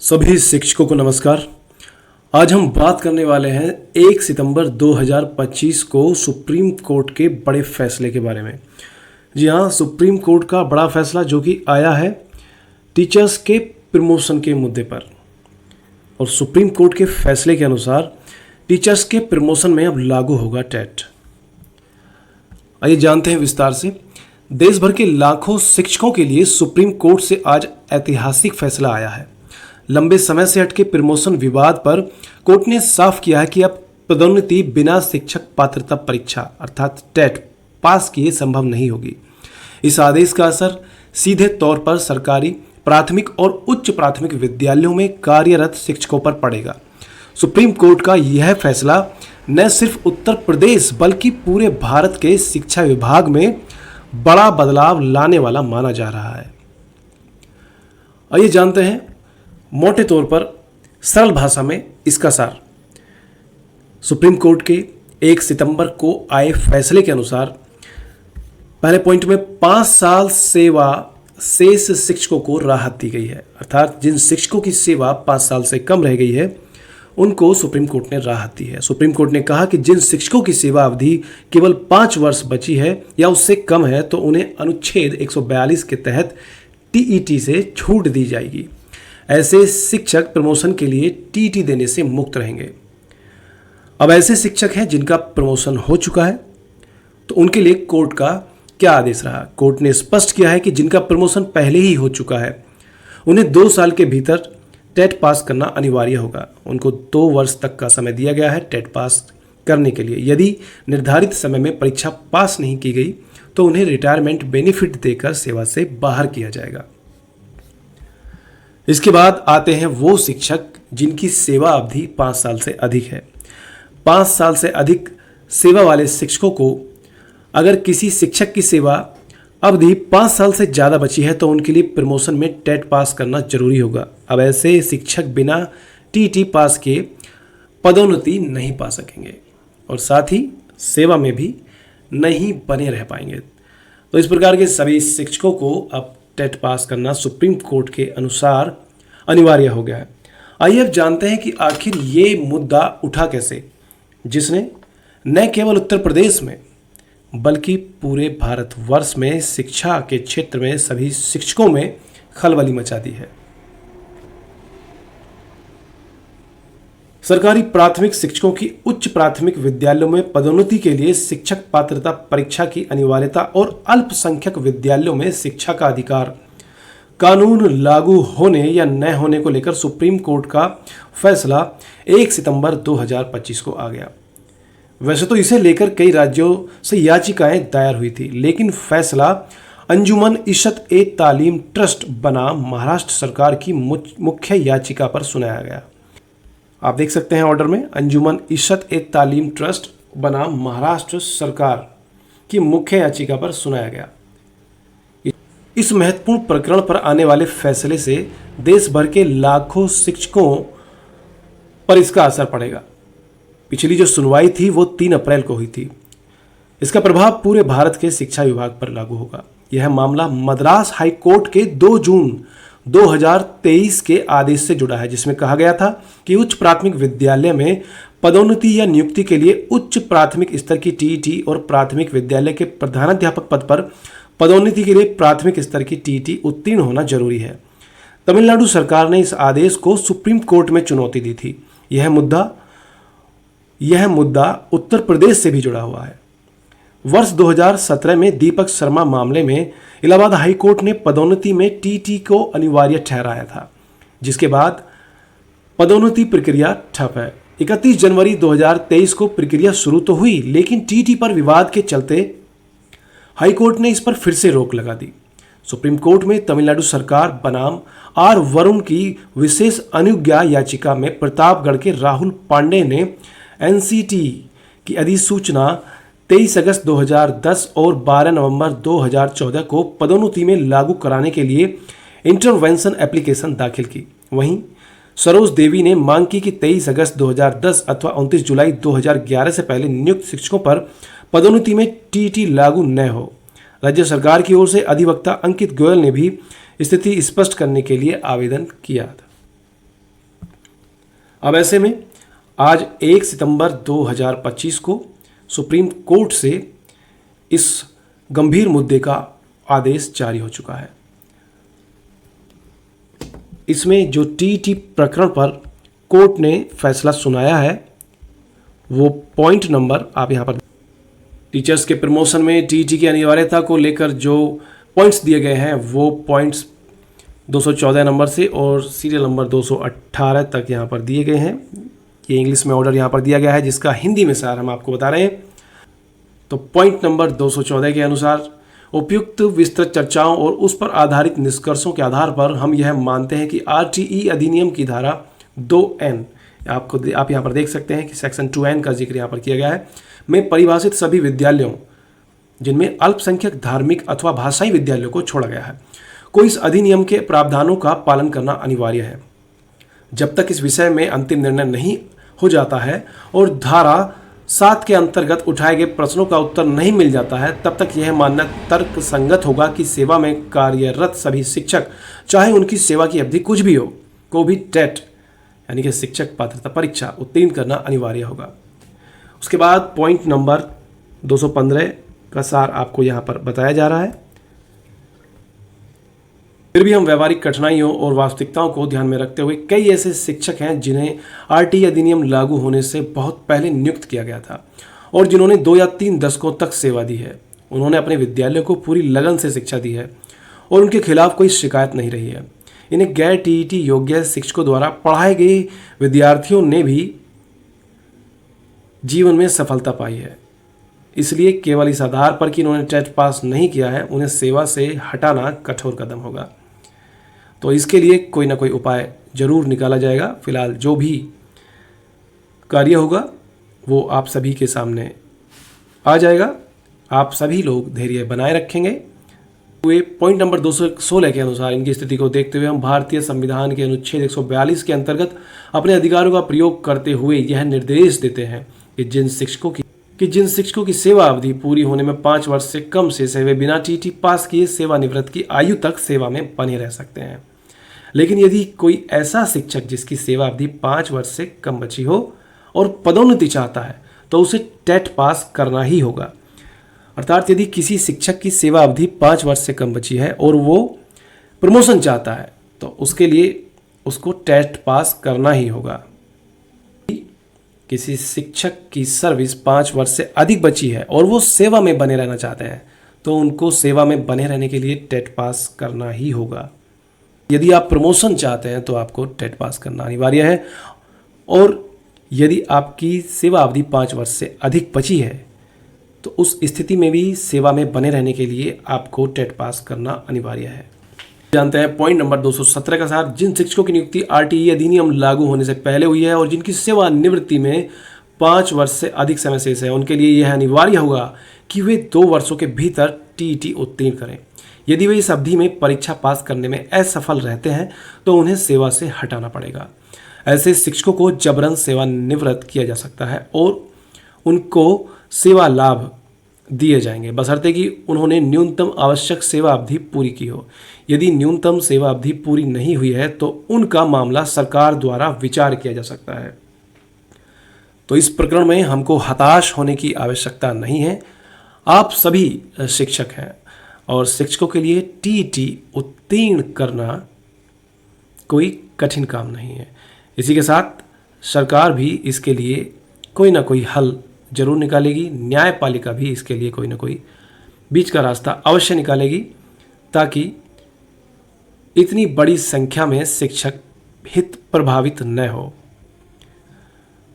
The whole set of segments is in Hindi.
सभी शिक्षकों को नमस्कार। आज हम बात करने वाले हैं 1 सितंबर 2025 को सुप्रीम कोर्ट के बड़े फैसले के बारे में। जी हाँ, सुप्रीम कोर्ट का बड़ा फैसला जो कि आया है टीचर्स के प्रमोशन के मुद्दे पर। और सुप्रीम कोर्ट के फैसले के अनुसार टीचर्स के प्रमोशन में अब लागू होगा टेट। आइए जानते हैं विस्तार से। देश भर के लाखों शिक्षकों के लिए सुप्रीम कोर्ट से आज ऐतिहासिक फैसला आया है। लंबे समय से अटके प्रमोशन विवाद पर कोर्ट ने साफ किया है कि अब पदोन्नति बिना शिक्षक पात्रता परीक्षा अर्थात टेट पास किए संभव नहीं होगी। इस आदेश का असर सीधे तौर पर सरकारी प्राथमिक और उच्च प्राथमिक विद्यालयों में कार्यरत शिक्षकों पर पड़ेगा। सुप्रीम कोर्ट का यह फैसला न सिर्फ उत्तर प्रदेश बल्कि पूरे भारत के शिक्षा विभाग में बड़ा बदलाव लाने वाला माना जा रहा है। आइए जानते हैं मोटे तौर पर सरल भाषा में इसका सार। सुप्रीम कोर्ट के 1 सितंबर को आए फैसले के अनुसार पहले पॉइंट में 5 साल सेवा शेष शिक्षकों को राहत दी गई है। अर्थात जिन शिक्षकों की सेवा 5 साल से कम रह गई है उनको सुप्रीम कोर्ट ने राहत दी है। सुप्रीम कोर्ट ने कहा कि जिन शिक्षकों की सेवा अवधि केवल 5 वर्ष बची है या उससे कम है तो उन्हें अनुच्छेद 142 के तहत टीईटी से छूट दी जाएगी। ऐसे शिक्षक प्रमोशन के लिए टीटी देने से मुक्त रहेंगे। अब ऐसे शिक्षक हैं जिनका प्रमोशन हो चुका है तो उनके लिए कोर्ट का क्या आदेश रहा। कोर्ट ने स्पष्ट किया है कि जिनका प्रमोशन पहले ही हो चुका है उन्हें 2 साल के भीतर टेट पास करना अनिवार्य होगा। उनको 2 वर्ष तक का समय दिया गया है टेट पास करने के लिए। यदि निर्धारित समय में परीक्षा पास नहीं की गई तो उन्हें रिटायरमेंट बेनिफिट देकर सेवा से बाहर किया जाएगा। इसके बाद आते हैं वो शिक्षक जिनकी सेवा अवधि 5 साल से अधिक है। 5 साल से अधिक सेवा वाले शिक्षकों को अगर किसी शिक्षक की सेवा अवधि 5 साल से ज़्यादा बची है तो उनके लिए प्रमोशन में टेट पास करना जरूरी होगा। अब ऐसे शिक्षक बिना टीटी पास के पदोन्नति नहीं पा सकेंगे और साथ ही सेवा में भी नहीं बने रह पाएंगे। तो इस प्रकार के सभी शिक्षकों को अब टेट पास करना सुप्रीम कोर्ट के अनुसार अनिवार्य हो गया है। आइए अब जानते हैं कि आखिर ये मुद्दा उठा कैसे, जिसने न केवल उत्तर प्रदेश में बल्कि पूरे भारतवर्ष में शिक्षा के क्षेत्र में सभी शिक्षकों में खलबली मचा दी है। सरकारी प्राथमिक शिक्षकों की उच्च प्राथमिक विद्यालयों में पदोन्नति के लिए शिक्षक पात्रता परीक्षा की अनिवार्यता और अल्पसंख्यक विद्यालयों में शिक्षा का अधिकार कानून लागू होने या न होने को लेकर सुप्रीम कोर्ट का फैसला 1 सितंबर 2025 को आ गया। वैसे तो इसे लेकर कई राज्यों से याचिकाएं दायर हुई थी, लेकिन फैसला अंजुमन इशत-ए-तालीम ट्रस्ट बनाम महाराष्ट्र सरकार की मुख्य याचिका पर सुनाया गया। आप देख सकते हैं ऑर्डर में, अंजुमन इशत-ए-तालीम ट्रस्ट बनाम महाराष्ट्र सरकार की मुख्य याचिका पर सुनाया गया। इस महत्वपूर्ण प्रकरण पर आने वाले फैसले से देश भर के लाखों शिक्षकों पर इसका असर पड़ेगा। पिछली जो सुनवाई थी वो 3 अप्रैल को हुई थी। इसका प्रभाव पूरे भारत के शिक्षा विभाग पर लागू होगा। यह मामला मद्रास हाई कोर्ट के 2 जून 2023 के आदेश से जुड़ा है, जिसमें कहा गया था कि उच्च प्राथमिक विद्यालय में पदोन्नति या नियुक्ति के लिए उच्च प्राथमिक स्तर की टीईटी और प्राथमिक विद्यालय के प्रधानाध्यापक पद पर पदोन्नति के लिए प्राथमिक स्तर की टीईटी उत्तीर्ण होना जरूरी है। तमिलनाडु सरकार ने इस आदेश को सुप्रीम कोर्ट में चुनौती दी थी। यह मुद्दा उत्तर प्रदेश से भी जुड़ा हुआ है। वर्ष 2017 में दीपक शर्मा मामले में इलाहाबाद हाई कोर्ट ने पदोन्नति में टीटी को अनिवार्य ठहराया था, जिसके बाद पदोन्नति प्रक्रिया ठप है। 31 जनवरी 2023 को प्रक्रिया शुरू तो हुई, लेकिन टीटी पर विवाद के चलते हाई कोर्ट ने इस पर फिर से रोक लगा दी। सुप्रीम कोर्ट में तमिलनाडु सरकार बनाम आर वरुण की विशेष अनुज्ञा याचिका में प्रतापगढ़ के राहुल पांडे ने एनसीटी की अधिसूचना 23 अगस्त 2010 और 12 नवंबर 2014 को पदोन्नति में लागू कराने के लिए इंटरवेंशन एप्लीकेशन दाखिल की। वहीं सरोज देवी ने मांग की कि 23 अगस्त 2010 अथवा 29 जुलाई 2011 से पहले नियुक्त शिक्षकों पर पदोन्नति में टीटी लागू न हो। राज्य सरकार की ओर से अधिवक्ता अंकित गोयल ने भी स्थिति स्पष्ट करने के लिए आवेदन किया था। अब ऐसे में आज 1 सितंबर 2025 को सुप्रीम कोर्ट से इस गंभीर मुद्दे का आदेश जारी हो चुका है। इसमें जो टीईटी प्रकरण पर कोर्ट ने फैसला सुनाया है वो पॉइंट नंबर आप यहाँ पर टीचर्स के प्रमोशन में टीईटी की अनिवार्यता को लेकर जो पॉइंट्स दिए गए हैं वो पॉइंट्स 214 नंबर से और सीरियल नंबर 218 तक यहाँ पर दिए गए हैं। ये इंग्लिश में ऑर्डर यहाँ पर दिया गया है जिसका हिंदी में सार हम आपको बता रहे हैं। तो पॉइंट नंबर 214 के अनुसार उपयुक्त विस्तृत चर्चाओं और उस पर आधारित निष्कर्षों के आधार पर हम यह मानते हैं कि आरटीई अधिनियम की धारा 2N आप यहाँ पर देख सकते हैं कि सेक्शन 2N का जिक्र यहाँ पर किया गया है में परिभाषित सभी विद्यालयों जिनमें अल्पसंख्यक धार्मिक अथवा भाषाई विद्यालयों को छोड़ा गया है को इस अधिनियम के प्रावधानों का पालन करना अनिवार्य है। जब तक इस विषय में अंतिम निर्णय नहीं हो जाता है और धारा 7 के अंतर्गत उठाए गए प्रश्नों का उत्तर नहीं मिल जाता है तब तक यह मानना तर्क संगत होगा कि सेवा में कार्यरत सभी शिक्षक चाहे उनकी सेवा की अवधि कुछ भी हो को भी टेट यानी कि शिक्षक पात्रता परीक्षा उत्तीर्ण करना अनिवार्य होगा। उसके बाद पॉइंट नंबर 215 का सार आपको यहाँ पर बताया जा रहा है। फिर भी हम व्यवहारिक कठिनाइयों और वास्तविकताओं को ध्यान में रखते हुए कई ऐसे शिक्षक हैं जिन्हें आरटीई अधिनियम लागू होने से बहुत पहले नियुक्त किया गया था और जिन्होंने 2 या 3 दशकों तक सेवा दी है। उन्होंने अपने विद्यालयों को पूरी लगन से शिक्षा दी है और उनके खिलाफ कोई शिकायत नहीं रही है। इन्हें गैर टीईटी योग्य शिक्षकों द्वारा पढ़ाए गए विद्यार्थियों ने भी जीवन में सफलता पाई है। इसलिए केवल इस आधार पर कि इन्होंने टेट पास नहीं किया है उन्हें सेवा से हटाना कठोर कदम होगा। तो इसके लिए कोई ना कोई उपाय जरूर निकाला जाएगा। फिलहाल जो भी कार्य होगा वो आप सभी के सामने आ जाएगा। आप सभी लोग धैर्य बनाए रखेंगे। पॉइंट नंबर 216 के अनुसार इनकी स्थिति को देखते हुए हम भारतीय संविधान के अनुच्छेद 142 के अंतर्गत अपने अधिकारों का प्रयोग करते हुए यह निर्देश देते हैं कि जिन शिक्षकों की सेवा अवधि पूरी होने में 5 वर्ष से कम शेष है वे बिना टीटी पास किए सेवानिवृत्त की आयु तक सेवा में बने रह सकते हैं। लेकिन यदि कोई ऐसा शिक्षक जिसकी सेवा अवधि 5 वर्ष से कम बची हो और पदोन्नति चाहता है तो उसे टेट पास करना ही होगा। अर्थात यदि किसी शिक्षक की सेवा अवधि 5 वर्ष से कम बची है और वो प्रमोशन चाहता है तो उसके लिए उसको टेट पास करना ही होगा। किसी शिक्षक की सर्विस 5 वर्ष से अधिक बची है और वो सेवा में बने रहना चाहते हैं तो उनको सेवा में बने रहने के लिए टेट पास करना ही होगा। यदि आप प्रमोशन चाहते हैं तो आपको टेट पास करना अनिवार्य है और यदि आपकी सेवा अवधि 5 वर्ष से अधिक बची है तो उस स्थिति में भी सेवा में बने रहने के लिए आपको टेट पास करना अनिवार्य है। जानते हैं पॉइंट नंबर 217 का सार। जिन शिक्षकों की नियुक्ति आरटीई अधिनियम लागू होने से पहले हुई है और जिनकी सेवा निवृत्ति में 5 वर्ष से अधिक समय शेष है उनके लिए यह अनिवार्य होगा कि वे 2 वर्षों के भीतर टीईटी उत्तीर्ण करें। यदि वे इस अवधि में परीक्षा पास करने में असफल रहते हैं तो उन्हें सेवा से हटाना पड़ेगा। ऐसे शिक्षकों को जबरन सेवानिवृत्त किया जा सकता है और उनको सेवा लाभ दिए जाएंगे बशर्ते कि उन्होंने न्यूनतम आवश्यक सेवा अवधि पूरी की हो। यदि न्यूनतम सेवा अवधि पूरी नहीं हुई है तो उनका मामला सरकार द्वारा विचार किया जा सकता है। तो इस प्रकरण में हमको हताश होने की आवश्यकता नहीं है। आप सभी शिक्षक हैं और शिक्षकों के लिए टीईटी उत्तीर्ण करना कोई कठिन काम नहीं है। इसी के साथ सरकार भी इसके लिए कोई ना कोई हल जरूर निकालेगी। न्यायपालिका भी इसके लिए कोई ना कोई बीच का रास्ता अवश्य निकालेगी ताकि इतनी बड़ी संख्या में शिक्षक हित प्रभावित न हो।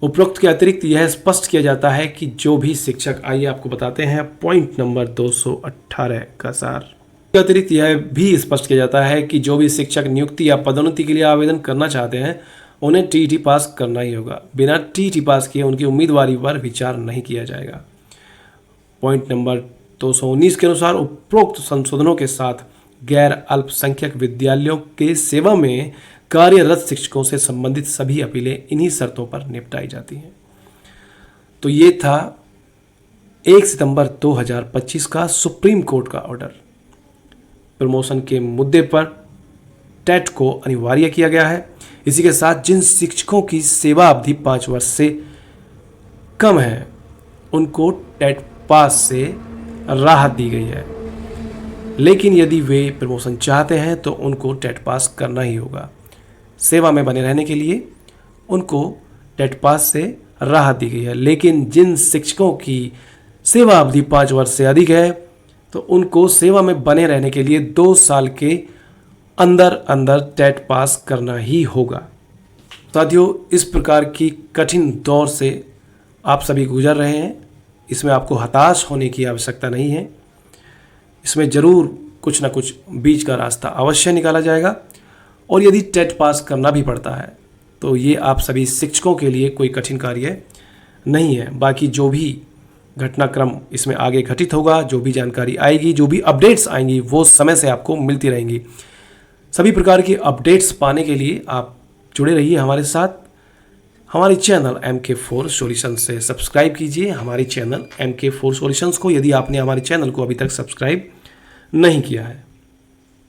उपरोक्त के अतिरिक्त यह स्पष्ट किया जाता है कि जो भी शिक्षक, आइए आपको बताते हैं पॉइंट नंबर 218 का सार। के अतिरिक्त यह भी स्पष्ट किया जाता है कि जो भी शिक्षक नियुक्ति या पदोन्नति के लिए आवेदन करना चाहते हैं उन्हें टीईटी पास करना ही होगा। बिना टीईटी पास किए उनकी उम्मीदवारी पर विचार नहीं किया जाएगा। पॉइंट नंबर 219 के अनुसार उपरोक्त संशोधनों के साथ गैर अल्पसंख्यक विद्यालयों के सेवा में कार्यरत शिक्षकों से संबंधित सभी अपीलें इन्हीं शर्तों पर निपटाई जाती हैं। तो ये था 1 सितंबर 2025 का सुप्रीम कोर्ट का ऑर्डर। प्रमोशन के मुद्दे पर टेट को अनिवार्य किया गया है। इसी के साथ जिन शिक्षकों की सेवा अवधि 5 वर्ष से कम है उनको टेट पास से राहत दी गई है, लेकिन यदि वे प्रमोशन चाहते हैं तो उनको टेट पास करना ही होगा। सेवा में बने रहने के लिए उनको टेट पास से राहत दी गई है, लेकिन जिन शिक्षकों की सेवा अवधि 5 वर्ष से अधिक है तो उनको सेवा में बने रहने के लिए 2 साल के अंदर अंदर टेट पास करना ही होगा। साथियों, इस प्रकार की कठिन दौर से आप सभी गुजर रहे हैं। इसमें आपको हताश होने की आवश्यकता नहीं है। इसमें ज़रूर कुछ ना कुछ बीच का रास्ता अवश्य निकाला जाएगा, और यदि टेट पास करना भी पड़ता है तो ये आप सभी शिक्षकों के लिए कोई कठिन कार्य नहीं है। बाकी जो भी घटनाक्रम इसमें आगे घटित होगा, जो भी जानकारी आएगी, जो भी अपडेट्स आएंगी, वो समय से आपको मिलती रहेंगी। सभी प्रकार की अपडेट्स पाने के लिए आप जुड़े रहिए हमारे साथ। हमारे चैनल MK4 सॉल्यूशंस से सब्सक्राइब कीजिए हमारे चैनल MK4 सॉल्यूशंस को, यदि आपने हमारे चैनल को अभी तक सब्सक्राइब नहीं किया है।